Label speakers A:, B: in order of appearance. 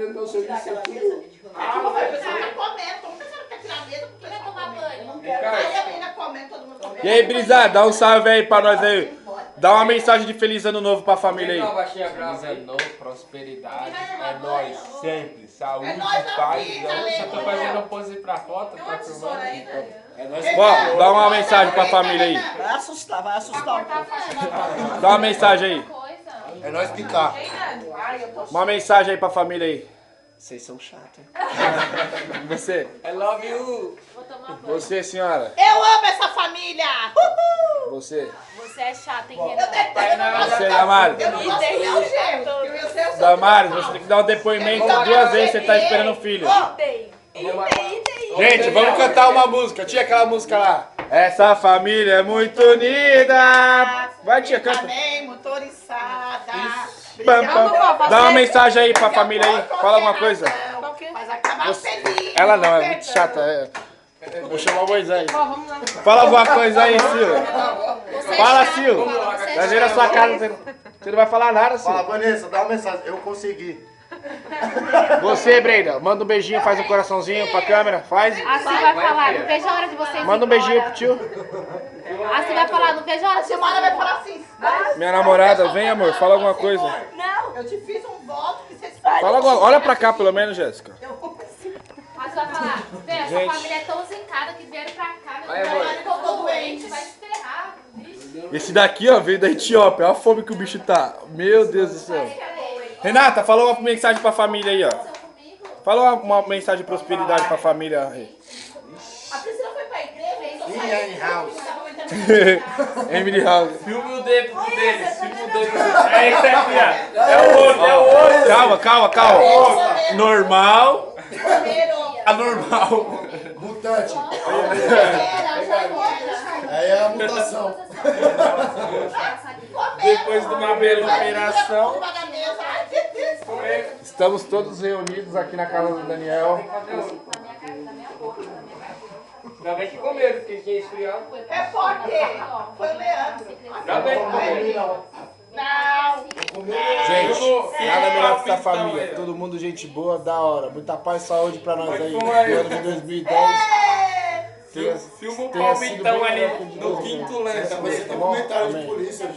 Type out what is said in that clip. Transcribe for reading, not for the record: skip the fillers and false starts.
A: querendo meu serviço aqui.
B: Como vai pensar que comendo? Como você não quer tirar a mesa? Porque vai tomar banho. Não quero. Aí a menina comendo, todo mundo comendo.
C: E aí, Brisa, dá um salve aí pra nós aí. Dá uma mensagem de feliz ano novo pra família aí.
A: Feliz ano novo, prosperidade. É nóis, sempre. Saúde,
B: É nóis na
A: paz.
B: vida,
A: Eu tô
B: aleluia.
A: fazendo pose pra foto, tá filmando.
D: É nóis.
C: Ó, dá uma mensagem pra família aí.
E: Vai assustar um pouco.
C: Dá uma mensagem aí.
D: É nóis picar.
C: Uma mensagem aí pra família aí.
D: Vocês são chatos, hein?
C: Você.
A: I love you.
F: Vou tomar banho.
C: Você, senhora.
B: Eu amo essa família!
C: Você.
F: Você é chata, hein,
B: Eu
F: Renan?
B: detesto.
C: Você, Damares.
B: Eu não gosto do meu jeito. Eu ia ser o seu.
C: Damares, você tem que dar um depoimento 2 vezes que você tá esperando o filho.
D: Gente, vamos cantar uma música. Tinha aquela música lá.
C: Essa família é muito unida. Vai, tia, canta.
B: Amém, motorizada.
C: Pam, pam. Dá uma mensagem aí pra família aí. Fala alguma coisa.
B: Mas acabar feliz.
C: Ela não, é muito chata. Vou chamar o Moisés. Fala alguma coisa aí, Sil. Fala, Sil. Vai ver na sua casa. Você não vai falar nada,
D: Fala,
C: Sil.
D: Vanessa, dá uma mensagem. Eu consegui.
C: Você, Brenda, manda um beijinho, faz um coraçãozinho pra câmera. Faz.
F: Assim vai falar, não vejo a hora de vocês
C: Manda um beijinho pro tio.
F: Assim vai falar, não vejo a hora de vocês
B: Simara vai falar assim.
C: Minha namorada, vem, amor, fala alguma coisa.
B: Não. Eu te fiz um voto que vocês fazem.
C: Fala agora. Olha pra cá, pelo menos, Jéssica.
F: Assim vai falar, velho, essa
C: Gente.
F: família é tão zincada que vieram pra cá, meu
A: Aí,
F: pai
A: amor.
F: ficou doente, vai se ferrar. Vixe.
C: Esse daqui, ó, veio da Etiópia. Olha a fome que o bicho tá. Meu Deus do céu. Renata, fala uma mensagem pra família aí, ó. Fala uma mensagem de prosperidade pra família. Rê.
B: A Priscila foi pra igreja.
D: Ian House.
C: Emily House.
A: Filme o dedo dele. Filme o dedo dele. É esse aqui, ó. É o olho, é o olho.
C: Calma, calma, calma. Normal. Anormal.
D: Mutante. Aí é a mutação.
A: Depois de uma bela operação.
C: Estamos todos reunidos aqui na casa do Daniel.
A: Ainda bem que comeram, porque tinha esfriado.
B: É porque foi o Leandro.
A: Ainda bem que comeram.
B: Não.
C: Gente, nada melhor que essa família. Todo mundo gente boa, da hora. Muita paz e saúde pra nós aí. No ano de 2010.
A: Filma o
C: Tenha sido
A: palmitão
C: bem
A: ali
C: melhor que o de
A: no
C: 2010.
A: quinto lance.
D: Vai ser documentário de polícia.